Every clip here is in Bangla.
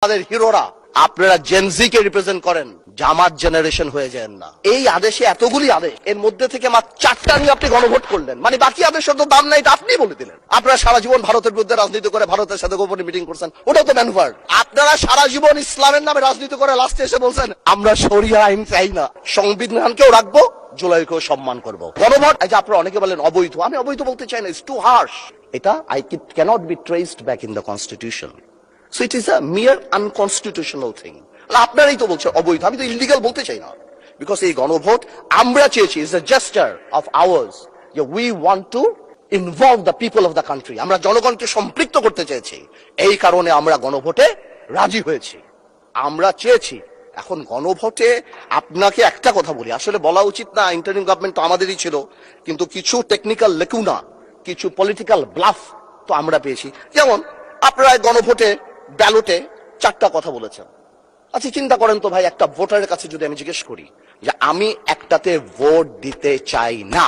আমাদের হিরোরা আপনারা জেনজি কে রিপ্রেজেন্ট করেন, জামাত জেনারেশন হয়ে যান না। এই আদেশে এতগুলি আদেশ, এর মধ্যে থেকে মাত্র 4টা নিয়ে আপনি গণভোট করলেন, মানে বাকি আদেশের তো দাম নাই, এটা আপনি বলে দিলেন। আপনারা সারা জীবন ভারতের বিরুদ্ধে রাজনীতি করে ভারতের সাথে গোপনে মিটিং করছেন, ওটাও তো ম্যানুভার। আপনারা সারা জীবন ইসলামের নামে রাজনীতি করে লাস্টে এসে বলছেন আমরা শরিয়া আইন চাই না, সংবিধানকেও রাখবো, জুলাইকেও সম্মান করবো। গণভোট এই যে আপনারা অনেকে বলেন অবৈধ, আমি অবৈধ বলতে চাই না, ইটস টু হার্শ। এটা cannot be traced back in the constitution. So it is a mere unconstitutional thing. আপনারাই তো বলছেন অবৈধ, আমি তো ইলিগাল বলতে চাই না। বিকজ এই গণভোট আমরা চেয়েছি, is a gesture of ours, যে we want to involve the people of the country, আমরা জনগণকে সম্পৃক্ত করতে চেয়েছি, এই কারণে আমরা গণভোটে রাজি হয়েছি, আমরা চেয়েছি। এখন গণভোটে আপনাকে একটা কথা বলি, আসলে বলা উচিত না, ইন্টারিম গভর্নমেন্ট তো আমাদেরই ছিল, কিন্তু কিছু টেকনিক্যাল লেকুনা, কিছু পলিটিক্যাল ব্লাফ তো আমরা পেয়েছি। যেমন আপনারা গণভোটে ব্যালটে 4টা কথা বলেছেন। আচ্ছা চিন্তা করেন তো ভাই, একটা ভোটারের কাছে যদি আমি জিজ্ঞেস করি যে আমি একটাতে ভোট দিতে চাই না,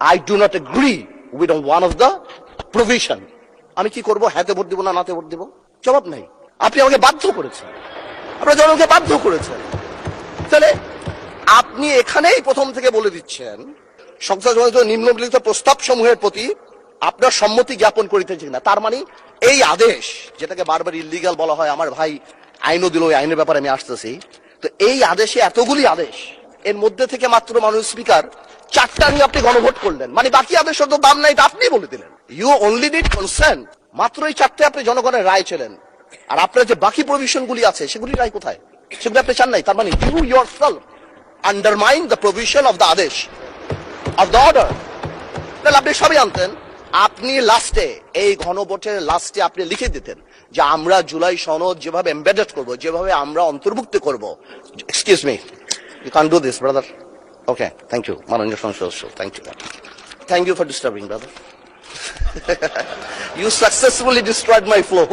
I do not agree with one of the provision, আমি কি করবো? হ্যাঁতে ভোট দিব না নাতে ভোট দিব? জবাব নাই। আপনি আমাকে বাধ্য করেছেন, আপনারা জনগণকে বাধ্য করেছেন। তাহলে আপনি এখানেই প্রথম থেকে বলে দিচ্ছেন সংসদ নিম্নলিখিত প্রস্তাব সমূহের প্রতি আপনার সম্মতি জ্ঞাপন করিতেছি না। তার মানে এই আদেশ, যেটাকে বারবার ইলিগাল বলা হয়, আমার ভাই আইনও দিল, ওই আইনের ব্যাপারে আমি আসতেছি, তো এই আদেশে এতগুলি আদেশ, এর মধ্যে থেকে মাত্র মাননীয় স্পিকার 4টা নিয়ে আপনি গণভোট করলেন, মানে বাকি আদেশের তো দাম নাই, এটা আপনি বলে দিলেন। ইউ অনলি নিড কনসেন্ট, মাত্র এই 4টে আপনি জনগণের রায় ছিলেন, আর আপনার যে বাকি প্রভিশন গুলি আছে সেগুলি রায় কোথায়? সেগুলি আপনি চান নাই। তার মানে you yourself undermine the provision of the আদেশ of the order। তাহলে আপনি সবই আনতেন, আপনি লাস্টে এই গণভোটের লাস্টে আপনি লিখে দিতেন যে আমরা জুলাই সনদ যেভাবে এমবেডেড করব, যেভাবে আমরা অন্তর্ভুক্ত করব। Excuse me, you can do this brother. Okay, thank you মাননীয় সংসদ, thank you for disturbing brother. You successfully destroyed my flow.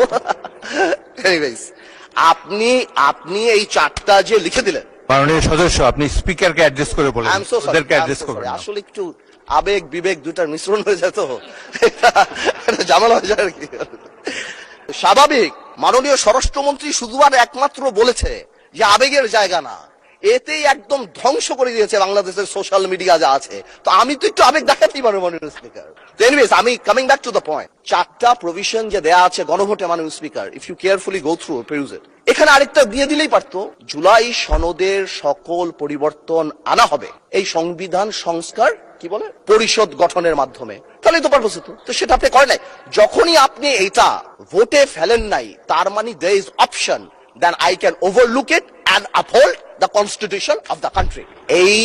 Anyways, আপনি এই 4টা যে লিখে দিলেন, মাননীয় সদস্য আপনি স্পিকারকে অ্যাড্রেস করে বলেন, ওদেরকে অ্যাড্রেস করবেন। আসলে একটু আবেগ বিবেক দুটার মিশ্রণ হয়ে যায়, তো ঝামেলা হয়ে যায় আর কি। স্বাভাবিক, মাননীয় স্বরাষ্ট্রমন্ত্রী শুধু আর একমাত্র বলেছে যে আবেগের জায়গা না, এতেই একদম ধ্বংস করে দিয়েছে বাংলাদেশের সোশ্যাল মিডিয়া যা আছে। তো আমি তো একটু আবেগ দেখাতেই পারবো মাননীয় স্পিকার। এনিওয়েজ, আমি coming back to the point, 4টা প্রভিশন যে দেয়া আছে গণভোটে মাননীয় speaker, if you carefully go through peruse it, এখানে আরেকটা দিয়ে দিলেই পারতো, জুলাই সনদের সকল পরিবর্তন আনা হবে এই সংবিধান সংস্কার কি বলে পরিষদ গঠনের মাধ্যমে, তাহলে তো পারপোজ হতো। তো সেটা আপনি করেন নাই। যখনই আপনি এটা ভোটে ফেলেন নাই, তার মানে there is option then I can overlook it and uphold the constitution of the country। এই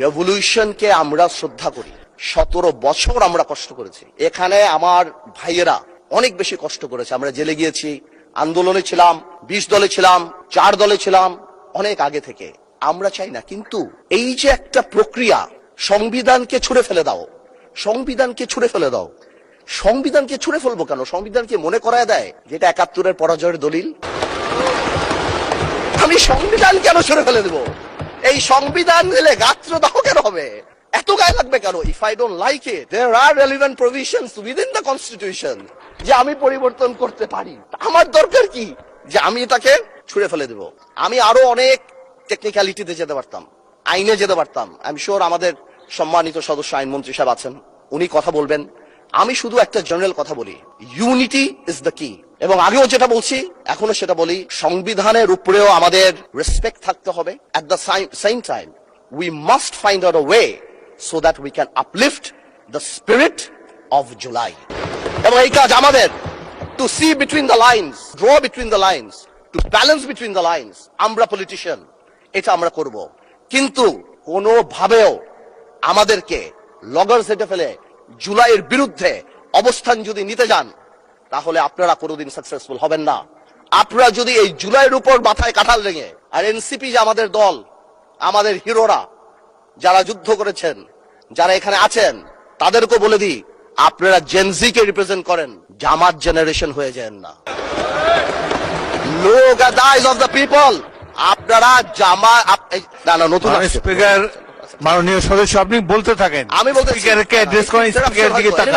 রেভলিউশনকে আমরা শ্রদ্ধা করি, 17 বছর আমরা কষ্ট করেছি, এখানে আমার ভাইয়েরা অনেক বেশি কষ্ট করেছে, আমরা জেলে গিয়েছি, আন্দোলনে ছিলাম, 20 দলে ছিলাম, 4 দলে ছিলাম, অনেক আগে থেকে। আমরা চাই না, কিন্তু এই যে একটা প্রক্রিয়া, সংবিধানকে ছুঁড়ে ফেলে দাও, সংবিধানকে ছুঁড়ে ফেলে দাও, সংবিধানকে ছুঁড়ে ফেলবো কেন? সংবিধানকে মনে করায় দেয় যেটা 71-এর পরাজয়ের দলিল। আমি সংবিধান কেন ছুঁড়ে ফেলে দেবো? এই সংবিধান দিলে গাত্রদাহ কেন হবে? এত গায়ে লাগবে কেন? If I don't like it, there are relevant provisions within the constitution যে আমি পরিবর্তন করতে পারি। আমার দরকার কি যে আমি এটাকে ছুঁড়ে ফেলে দেবো? আমি আরো অনেক টেকনিক্যালিটিতে যেতে পারতাম, আইনে যেতে পারতাম। আই এম শিওর আমাদের সম্মানিত সদস্য আইনমন্ত্রী সাহেব আছেন, উনি কথা বলবেন। আমি শুধু একটা জেনারেল কথা বলি, ইউনিটি ইজ দ্য কি। এবং আগেও যেটা বলছি, এখনো সেটা বলি, সংবিধানের উপরেও আমাদের রেসপেক্ট থাকতে হবে। At the same time we must find out a way so that we can uplift the spirit of July. এবং এই কাজ আমাদের, to see between the lines, draw between the lines, to balance between the lines. আমরা পলিটিশিয়ান, এটা আমরা করব, কিন্তু কোনোভাবেও আমাদেরকে লগর সেটে ফেলে জুলাইয়ের বিরুদ্ধে অবস্থান যদি নিতে যান, তাহলে আপনারা কোনোদিন সাকসেসফুল হবেন না। আপনারা যদি এই জুলাইয়ের উপর মাথায় কাঁঠাল রেঙে, আর এনসিপি যে আমাদের দল, আমাদের হিরোরা যারা যুদ্ধ করেছেন, যারা এখানে আছেন, তাদেরকে বলে দিই, আপনারা জেনজি কে রিপ্রেজেন্ট করেন, জামাত জেনারেশন হয়ে যান না। Look at the eyes of the people, আপনারা জামা না নতুন স্পিকার মাননীয় সদস্য আপনি বলতে থাকেন, আমি বলতে স্পিকারকে অ্যাড্রেস করেন, স্পিকারের দিকে তাকান।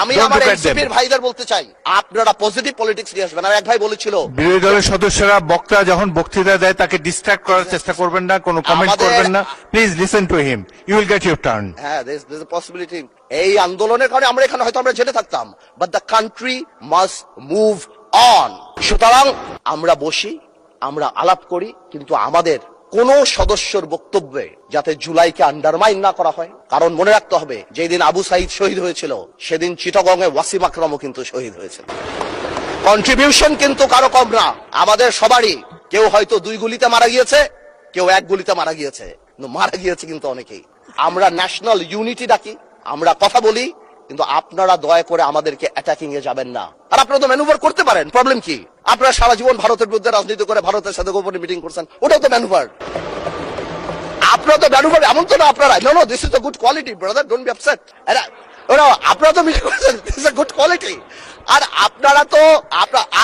আমি Don't আমার look at them. এনসিপির ভাইদের বলতে চাই, আপনারা পজিটিভ পলিটিক্স নিয়ে আসবেন। আর এক ভাই বলেছিল বিরোধী দলের সদস্যরা বক্তা যখন বক্তৃতা দেয় তাকে ডিস্ট্রাক্ট করার চেষ্টা করবেন না, কোনো কমেন্ট আমাদের- করবেন না। Please listen to him, you will get your turn. হ্যাঁ, there's a possibility. এই আন্দোলনের কারণে আমরা এখানে হয়তো আমরা জেলে থাকতাম, but the country must move on. সুতরাং আমরা বসি, আমরা আলাপ করি, কিন্তু আমাদের কোন সদস্যর বক্তব্যে যাতে জুলাইকে আন্ডারমাইন না করা হয়। কারণ মনে রাখতে হবে, যেদিন আবু সাইদ শহীদ হয়েছিল সেদিন চিটাগং এ ওয়াসিম আকরামও কিন্তু শহীদ হয়েছিল। কন্ট্রিবিউশন কিন্তু কারো কম না, আমাদের সবারই। কেউ হয়তো 2 গুলিতে মারা গিয়েছে, কেউ 1 গুলিতে মারা গিয়েছে, কিন্তু মারা গিয়েছে কিন্তু অনেকেই। আমরা ন্যাশনাল ইউনিটি ডাকি, আমরা কথা বলি, কিন্তু আপনারা দয়া করে আমাদেরকে অ্যাটাকিং এ যাবেন না। আর আপনারা তো ম্যানুভার করতে পারেন, প্রবলেম কি? আপনারা সারা জীবন ভারতের বিরুদ্ধে রাজনীতি করে ভারতের সাথে গোপনে মিটিং করছেন, ওটাও তো ম্যানুভার। আপনারা তো ম্যানুভার, এমন তো না আপনারা, no this is a good quality brother, don't be upset. আপনারা তো মিটিং করছেন, this is a good quality. আর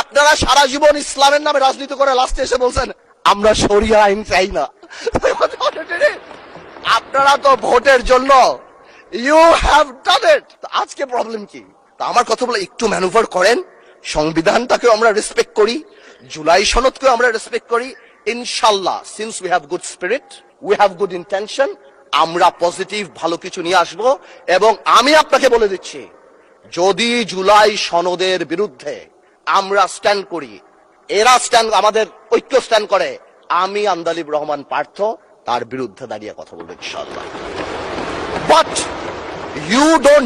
আপনারা সারা জীবন ইসলামের নামে রাজনীতি করে লাস্টে এসে বলছেন আমরা শরিয়া আইন চাই না। আপনারা তো ভোটের জন্য ইউ হ্যাভ ডান ইট। আজকে প্রবলেম কি? তা আমার কথা বলে একটু ম্যানুভার করেন, সংবিধানটাকেও আমরা রেসপেক্ট করি, জুলাই সনদকেও আমরা রেসপেক্ট করি। ইনশাল্লাহ, since we have good spirit, we have good intention, আমরা পজিটিভ ভালো কিছু নিয়ে আসব। এবং আমি আপনাকে বলে দিচ্ছি, যদি জুলাই সনদের বিরুদ্ধে আমরা স্ট্যান্ড করি, এরা স্ট্যান্ড, আমাদের ঐক্য স্ট্যান্ড করে, আমি আন্দালিব রহমান পার্থ তার বিরুদ্ধে দাঁড়িয়ে কথা বলবো ইনশাআল্লাহ। But you don't